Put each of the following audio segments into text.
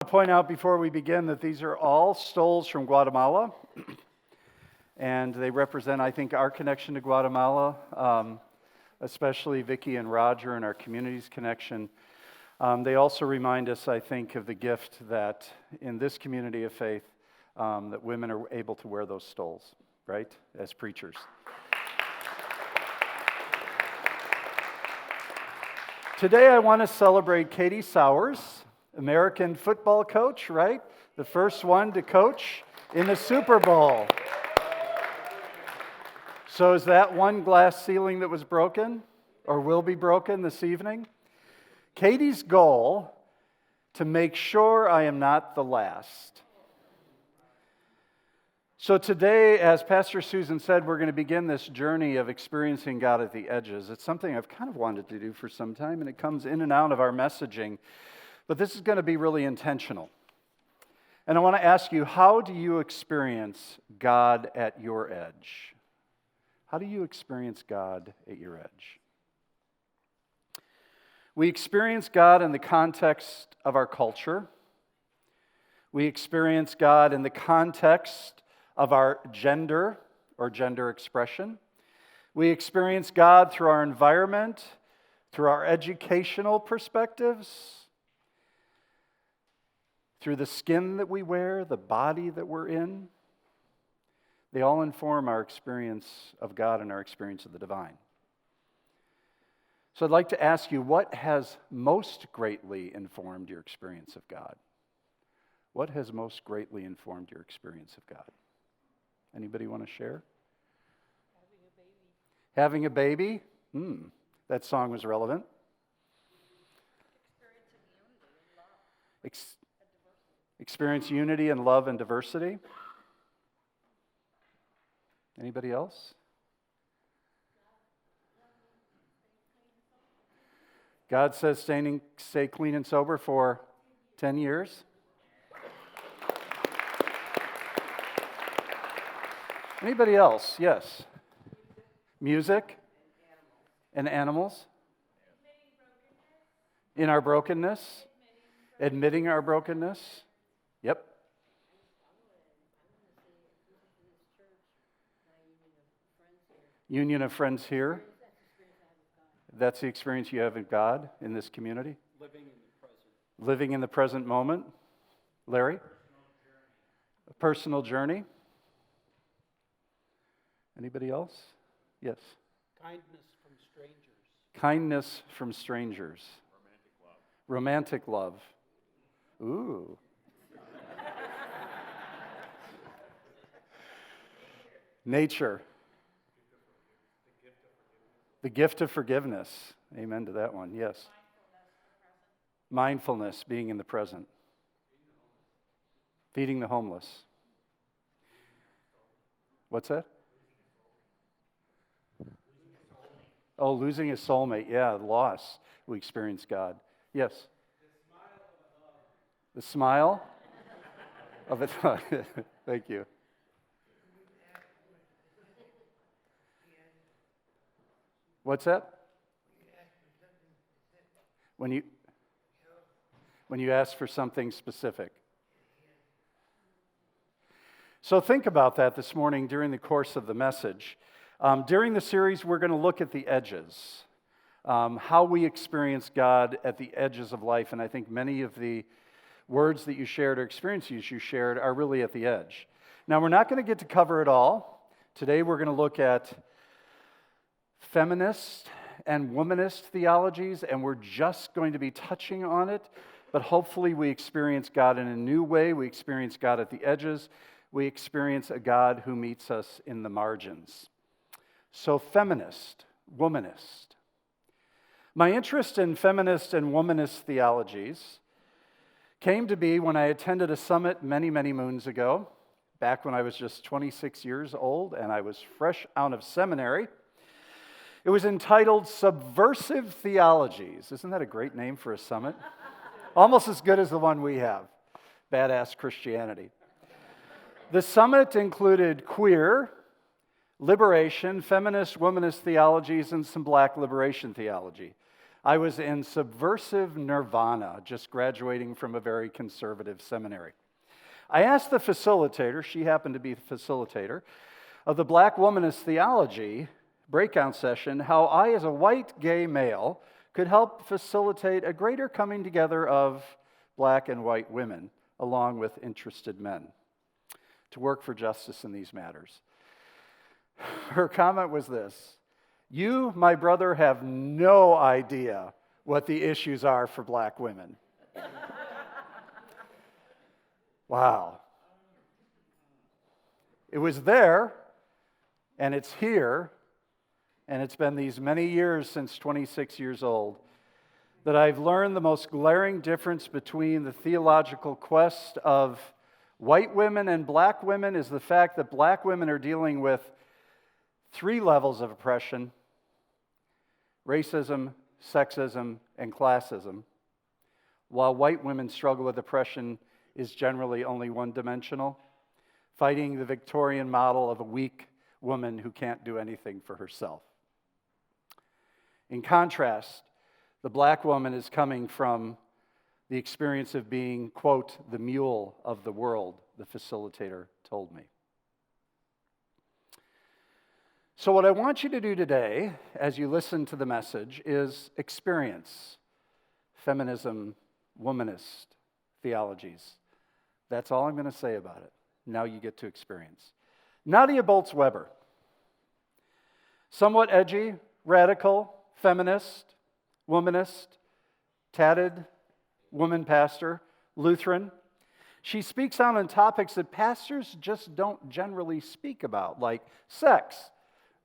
Point out before we begin that these are all stoles from Guatemala, and they represent, I think, our connection to Guatemala, especially Vicki and Roger and our community's connection. They also remind us, I think, of the gift that in this community of faith, that women are able to wear those stoles, right, as preachers. Today I want to celebrate Katie Sowers, American football coach, right? The first one to coach in the Super Bowl. So is that one glass ceiling that was broken or will be broken this evening? Katie's goal, to make sure I am not the last. So today, as Pastor Susan said, we're going to begin this journey of experiencing God at the edges. It's something I've kind of wanted to do for some time, and it comes in and out of our messaging. But this is going to be really intentional. And I want to ask you, how do you experience God at your edge? How do you experience God at your edge? We experience God in the context of our culture. We experience God in the context of our gender or gender expression. We experience God through our environment, through our educational perspectives, through the skin that we wear, the body that we're in. They all inform our experience of God and our experience of the divine. So I'd like to ask you, what has most greatly informed your experience of God? What has most greatly informed your experience of God? Anybody want to share? Having a baby. That song was relevant. Experience unity and love and diversity. Anybody else? God says stay clean and sober for 10 years. Anybody else? Yes. Music and animals. In our brokenness. Admitting our brokenness. Yep. Union of friends here. That's the experience you have with God in this community. Living in the present moment. Larry? A personal journey. Anybody else? Yes. Kindness from strangers. Kindness from strangers. Romantic love. Ooh. Nature. The gift of forgiveness. Amen to that one, yes. Mindfulness, being in the present. Feeding the homeless. What's that? Oh, losing a soulmate. Yeah, loss. We experience God. Yes? The smile of it. Thank you. What's that? When you ask for something specific. So think about that this morning during the course of the message. During the series, we're going to look at the edges, how we experience God at the edges of life. And I think many of the words that you shared or experiences you shared are really at the edge. Now, we're not going to get to cover it all. Today, we're going to look at feminist and womanist theologies, and we're just going to be touching on it. But hopefully, we experience God in a new way. We experience God at the edges. We experience a God who meets us in the margins. So, feminist, womanist. My interest in feminist and womanist theologies came to be when I attended a summit many, many moons ago, back when I was just 26 years old and I was fresh out of seminary. It was entitled Subversive Theologies. Isn't that a great name for a summit? Almost as good as the one we have, Badass Christianity. The summit included queer, liberation, feminist, womanist theologies, and some black liberation theology. I was in subversive nirvana, just graduating from a very conservative seminary. I asked the facilitator, she happened to be the facilitator, of the Black Womanist Theology breakout session, how I, as a white gay male, could help facilitate a greater coming together of black and white women, along with interested men, to work for justice in these matters. Her comment was this: "You, my brother, have no idea what the issues are for black women." Wow. It was there, and it's here, and it's been these many years, since 26 years old, that I've learned the most glaring difference between the theological quest of white women and black women is the fact that black women are dealing with 3 levels of oppression: racism, sexism, and classism, while white women struggle with oppression is generally only one-dimensional, fighting the Victorian model of a weak woman who can't do anything for herself. In contrast, the black woman is coming from the experience of being, quote, the mule of the world, the facilitator told me. So what I want you to do today, as you listen to the message, is experience feminism, womanist theologies. That's all I'm going to say about it. Now you get to experience. Nadia Bolz-Weber, somewhat edgy, radical, feminist, womanist, tatted, woman pastor, Lutheran. She speaks out on topics that pastors just don't generally speak about, like sex,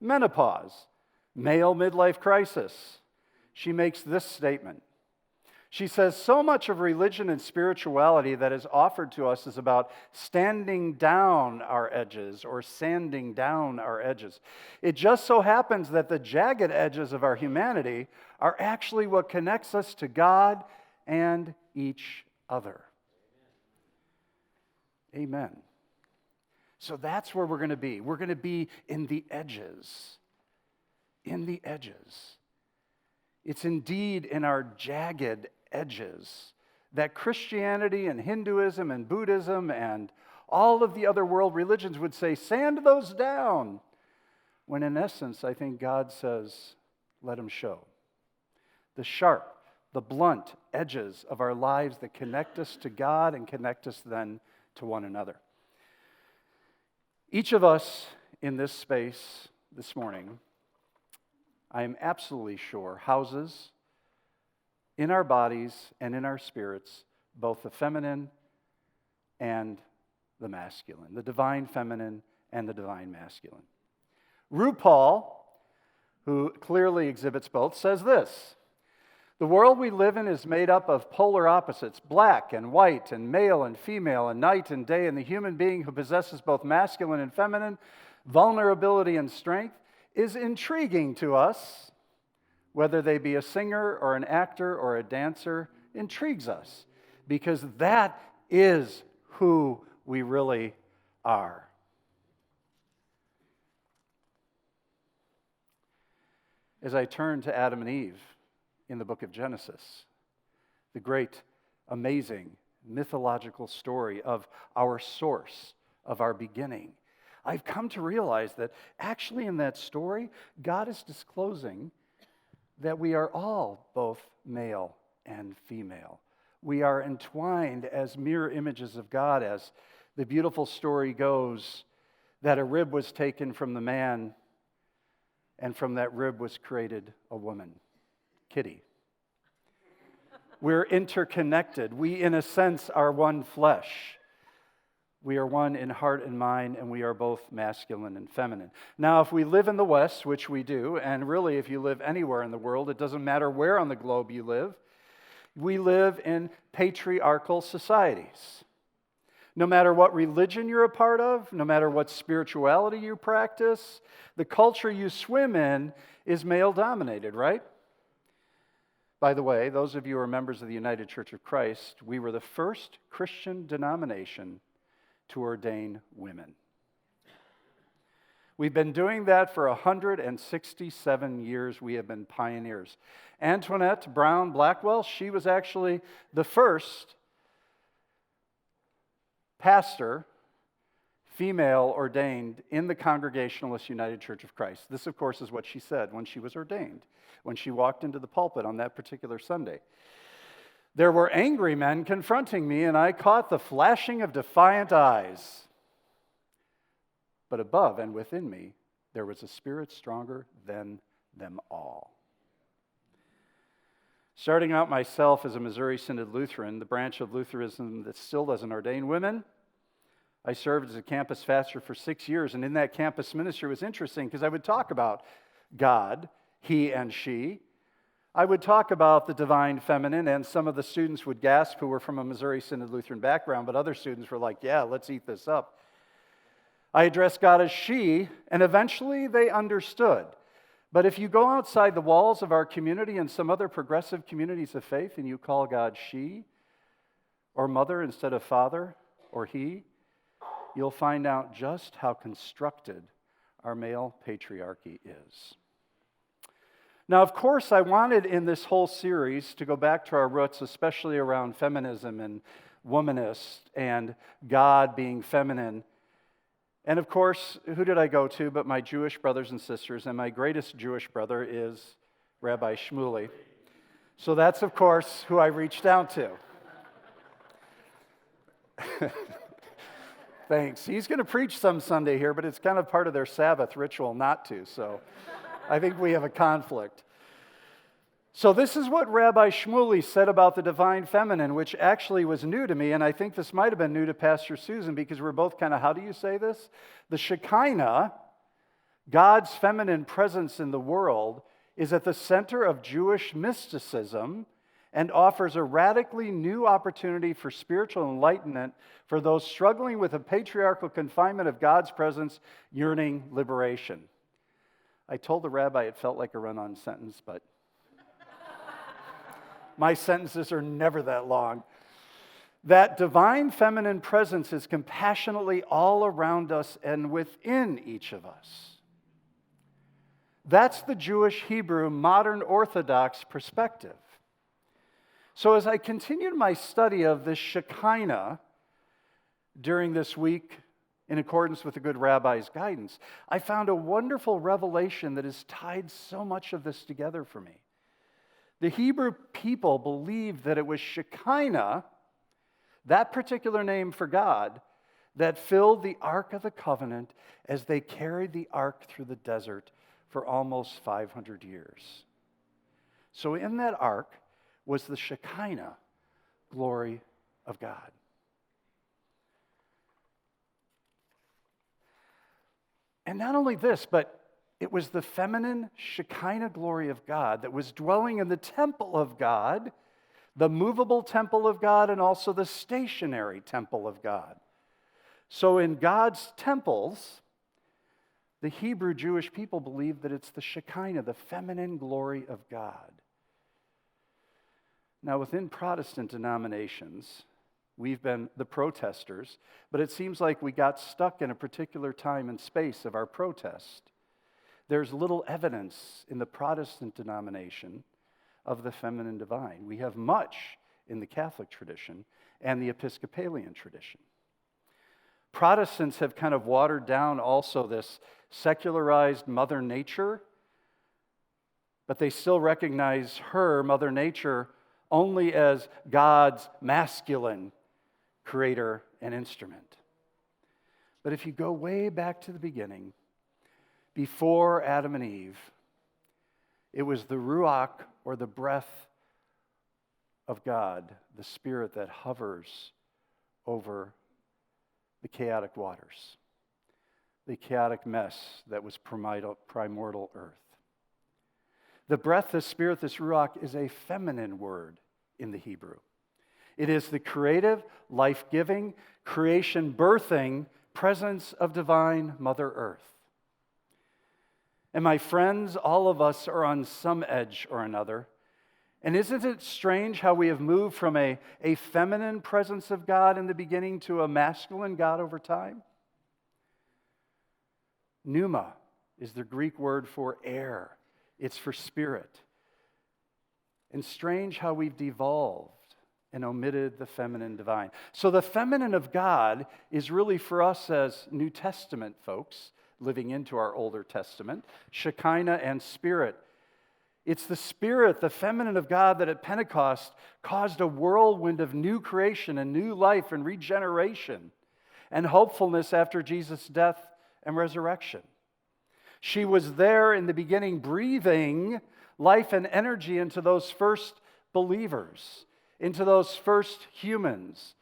menopause, male midlife crisis. She makes this statement. She says, "So much of religion and spirituality that is offered to us is about standing down our edges or sanding down our edges. It just so happens that the jagged edges of our humanity are actually what connects us to God and each other." Amen. So that's where we're going to be. We're going to be in the edges. In the edges. It's indeed in our jagged edges that Christianity and Hinduism and Buddhism and all of the other world religions would say, sand those down. When in essence, I think God says, let them show. The sharp, the blunt edges of our lives that connect us to God and connect us then to one another. Each of us in this space this morning, I am absolutely sure, houses in our bodies and in our spirits both the feminine and the masculine, the divine feminine and the divine masculine. RuPaul, who clearly exhibits both, says this: "The world we live in is made up of polar opposites, black and white and male and female and night and day, and the human being who possesses both masculine and feminine, vulnerability and strength, is intriguing to us. Whether they be a singer or an actor or a dancer, intrigues us, because that is who we really are." As I turn to Adam and Eve in the book of Genesis, the great, amazing, mythological story of our source, of our beginning, I've come to realize that actually in that story, God is disclosing that we are all both male and female. We are entwined as mirror images of God, as the beautiful story goes, that a rib was taken from the man, and from that rib was created a woman, Kitty. We're interconnected. We, in a sense, are one flesh. We are one in heart and mind, and we are both masculine and feminine. Now, if we live in the West, which we do, and really if you live anywhere in the world, it doesn't matter where on the globe you live, we live in patriarchal societies. No matter what religion you're a part of, no matter what spirituality you practice, the culture you swim in is male-dominated, right? By the way, those of you who are members of the United Church of Christ, we were the first Christian denomination to ordain women. We've been doing that for 167 years. We have been pioneers. Antoinette Brown Blackwell, she was actually the first pastor, female ordained in the Congregationalist United Church of Christ. This, of course, is what she said when she was ordained, when she walked into the pulpit on that particular Sunday. There were angry men confronting me, and I caught the flashing of defiant eyes. But above and within me, there was a spirit stronger than them all. Starting out myself as a Missouri Synod Lutheran, the branch of Lutheranism that still doesn't ordain women, I served as a campus pastor for 6 years, and in that campus ministry it was interesting because I would talk about God, he and she. I would talk about the divine feminine, and some of the students would gasp who were from a Missouri Synod Lutheran background, but other students were like, yeah, let's eat this up. I addressed God as she, and eventually they understood. But if you go outside the walls of our community and some other progressive communities of faith and you call God she, or mother instead of father, or he, you'll find out just how constructed our male patriarchy is. Now, of course, I wanted in this whole series to go back to our roots, especially around feminism and womanist and God being feminine. And of course, who did I go to but my Jewish brothers and sisters, and my greatest Jewish brother is Rabbi Shmuley. So that's, of course, who I reached out to. Thanks. He's going to preach some Sunday here, but it's kind of part of their Sabbath ritual not to, so I think we have a conflict. So this is what Rabbi Shmuley said about the divine feminine, which actually was new to me, and I think this might have been new to Pastor Susan because we're both kind of, how do you say this? The Shekinah, God's feminine presence in the world, is at the center of Jewish mysticism and offers a radically new opportunity for spiritual enlightenment for those struggling with a patriarchal confinement of God's presence, yearning liberation. I told the rabbi it felt like a run-on sentence, but my sentences are never that long. That divine feminine presence is compassionately all around us and within each of us. That's the Jewish, Hebrew, modern Orthodox perspective. So as I continued my study of this Shekinah during this week, in accordance with the good rabbi's guidance, I found a wonderful revelation that has tied so much of this together for me. The Hebrew people believed that it was Shekinah, that particular name for God, that filled the Ark of the Covenant as they carried the Ark through the desert for almost 500 years. So in that Ark was the Shekinah glory of God. And not only this, but it was the feminine Shekinah glory of God that was dwelling in the temple of God, the movable temple of God, and also the stationary temple of God. So in God's temples, the Hebrew Jewish people believe that it's the Shekinah, the feminine glory of God. Now, within Protestant denominations, we've been the protesters, but it seems like we got stuck in a particular time and space of our protest. There's little evidence in the Protestant denomination of the feminine divine. We have much in the Catholic tradition and the Episcopalian tradition. Protestants have kind of watered down also this secularized Mother Nature, but they still recognize her, Mother Nature, only as God's masculine creator and instrument. But if you go way back to the beginning, before Adam and Eve, it was the Ruach, or the breath of God, the Spirit that hovers over the chaotic waters, the chaotic mess that was primordial earth. The breath, the Spirit, this Ruach, is a feminine word in the Hebrew. It is the creative, life-giving, creation-birthing presence of divine Mother Earth. And my friends, all of us are on some edge or another. And isn't it strange how we have moved from a feminine presence of God in the beginning to a masculine God over time? Pneuma is the Greek word for air. It's for spirit. And strange how we've devolved and omitted the feminine divine. So the feminine of God is really for us as New Testament folks, living into our Older Testament, Shekinah and spirit. It's the spirit, the feminine of God, that at Pentecost caused a whirlwind of new creation and new life and regeneration and hopefulness after Jesus' death and resurrection. She was there in the beginning, breathing life and energy into those first believers, into those first humans,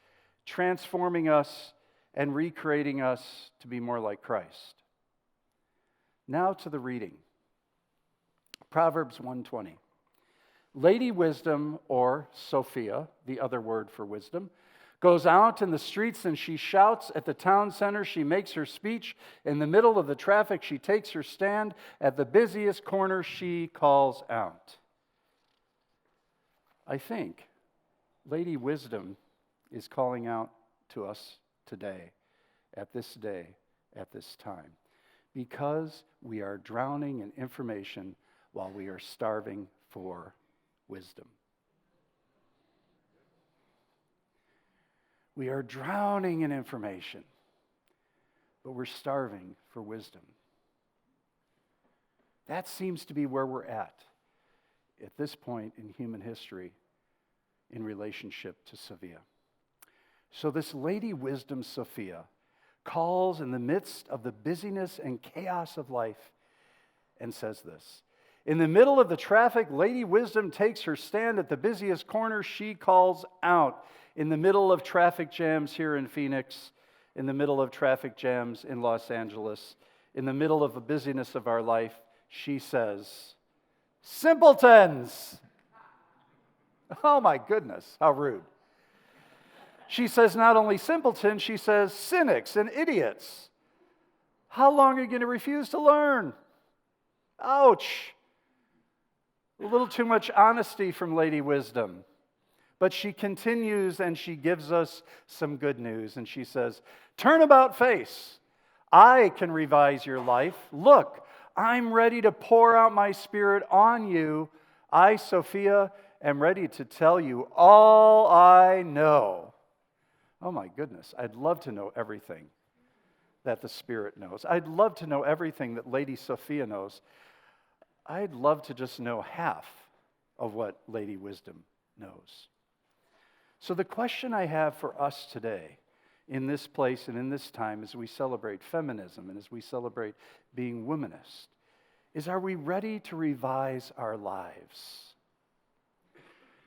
transforming us and recreating us to be more like Christ. Now to the reading. Proverbs 1:20. Lady Wisdom, or Sophia, the other word for wisdom, goes out in the streets and she shouts at the town center. She makes her speech. In the middle of the traffic, she takes her stand. At the busiest corner, she calls out. I think Lady Wisdom is calling out to us today, at this day, at this time, because we are drowning in information while we are starving for wisdom. We are drowning in information, but we're starving for wisdom. That seems to be where we're at this point in human history in relationship to Sophia. So this Lady Wisdom, Sophia, calls in the midst of the busyness and chaos of life and says this. In the middle of the traffic, Lady Wisdom takes her stand at the busiest corner. She calls out. In the middle of traffic jams here in Phoenix, in the middle of traffic jams in Los Angeles, in the middle of the busyness of our life, she says, simpletons! Oh my goodness, how rude. She says not only simpletons, she says cynics and idiots. How long are you going to refuse to learn? Ouch! A little too much honesty from Lady Wisdom. But she continues and she gives us some good news. And she says, turn about face. I can revise your life. Look, I'm ready to pour out my spirit on you. I, Sophia, am ready to tell you all I know. Oh my goodness, I'd love to know everything that the Spirit knows. I'd love to know everything that Lady Sophia knows. I'd love to just know half of what Lady Wisdom knows. So the question I have for us today, in this place and in this time, as we celebrate feminism and as we celebrate being womanist, is are we ready to revise our lives?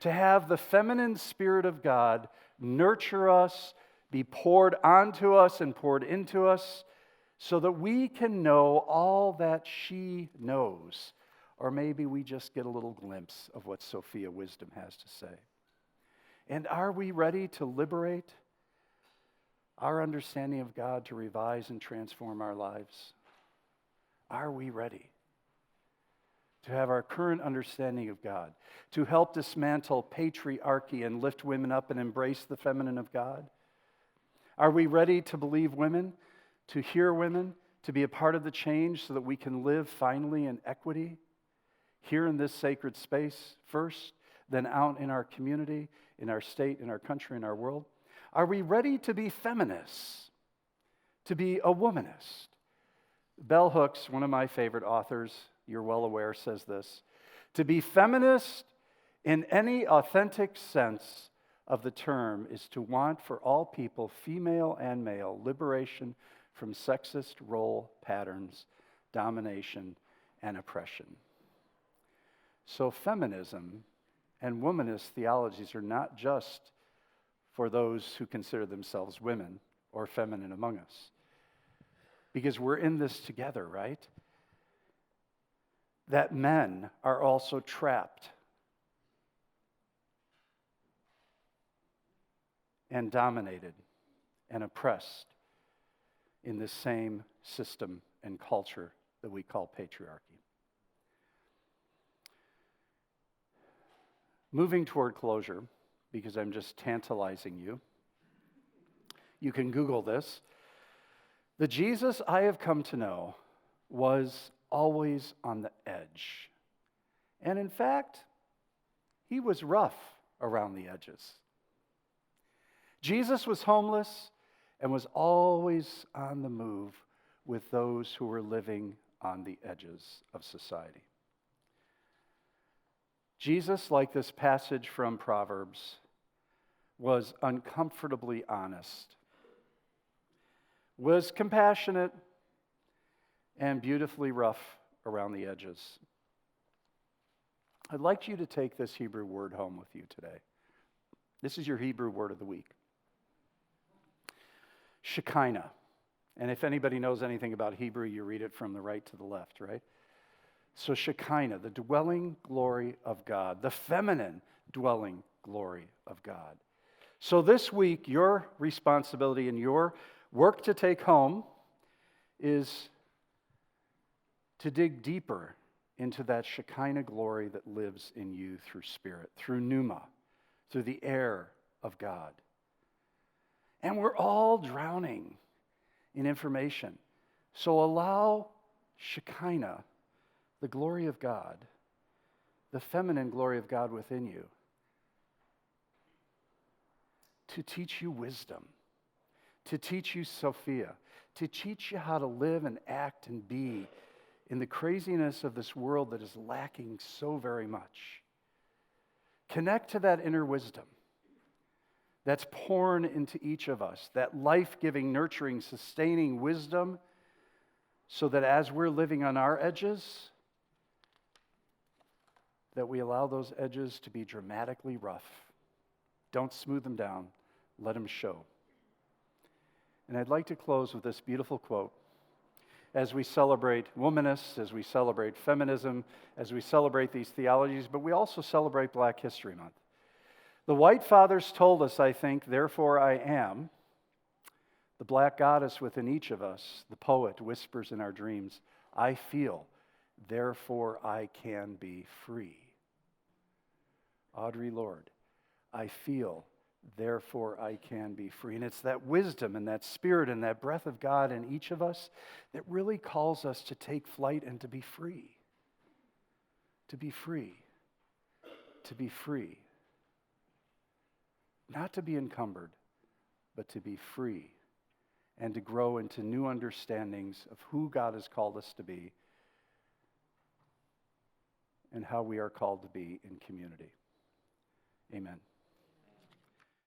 To have the feminine Spirit of God nurture us, be poured onto us and poured into us, so that we can know all that she knows. Or maybe we just get a little glimpse of what Sophia Wisdom has to say. And are we ready to liberate our understanding of God, to revise and transform our lives? Are we ready to have our current understanding of God, to help dismantle patriarchy and lift women up and embrace the feminine of God? Are we ready to believe women, to hear women, to be a part of the change so that we can live finally in equity here in this sacred space first, then out in our community, in our state, in our country, in our world? Are we ready to be feminists, to be a womanist? Bell Hooks, one of my favorite authors, you're well aware, says this: to be feminist in any authentic sense of the term is to want for all people, female and male, liberation from sexist role patterns, domination, and oppression. So feminism and womanist theologies are not just for those who consider themselves women or feminine among us. Because we're in this together, right? That men are also trapped and dominated and oppressed in this same system and culture that we call patriarchy. Moving toward closure, because I'm just tantalizing you, you can Google this. The Jesus I have come to know was always on the edge. And in fact, he was rough around the edges. Jesus was homeless and was always on the move with those who were living on the edges of society. Jesus, like this passage from Proverbs, was uncomfortably honest, was compassionate, and beautifully rough around the edges. I'd like you to take this Hebrew word home with you today. This is your Hebrew word of the week. Shekinah. And if anybody knows anything about Hebrew, you read it from the right to the left, right? So Shekinah, the dwelling glory of God, the feminine dwelling glory of God. So this week, your responsibility and your work to take home is to dig deeper into that Shekinah glory that lives in you through spirit, through pneuma, through the air of God. And we're all drowning in information. So allow Shekinah, the glory of God, the feminine glory of God within you, to teach you wisdom, to teach you Sophia, to teach you how to live and act and be in the craziness of this world that is lacking so very much. Connect to that inner wisdom that's poured into each of us, that life-giving, nurturing, sustaining wisdom, so that as we're living on our edges, that we allow those edges to be dramatically rough. Don't smooth them down. Let them show. And I'd like to close with this beautiful quote. As we celebrate womanists, as we celebrate feminism, as we celebrate these theologies, but we also celebrate Black History Month. The white fathers told us, I think, therefore I am. The black goddess within each of us, the poet, whispers in our dreams, I feel, therefore I can be free. Audre Lorde, I feel, therefore I can be free. And it's that wisdom and that spirit and that breath of God in each of us that really calls us to take flight and to be free. To be free. To be free. Not to be encumbered, but to be free and to grow into new understandings of who God has called us to be and how we are called to be in community. Amen.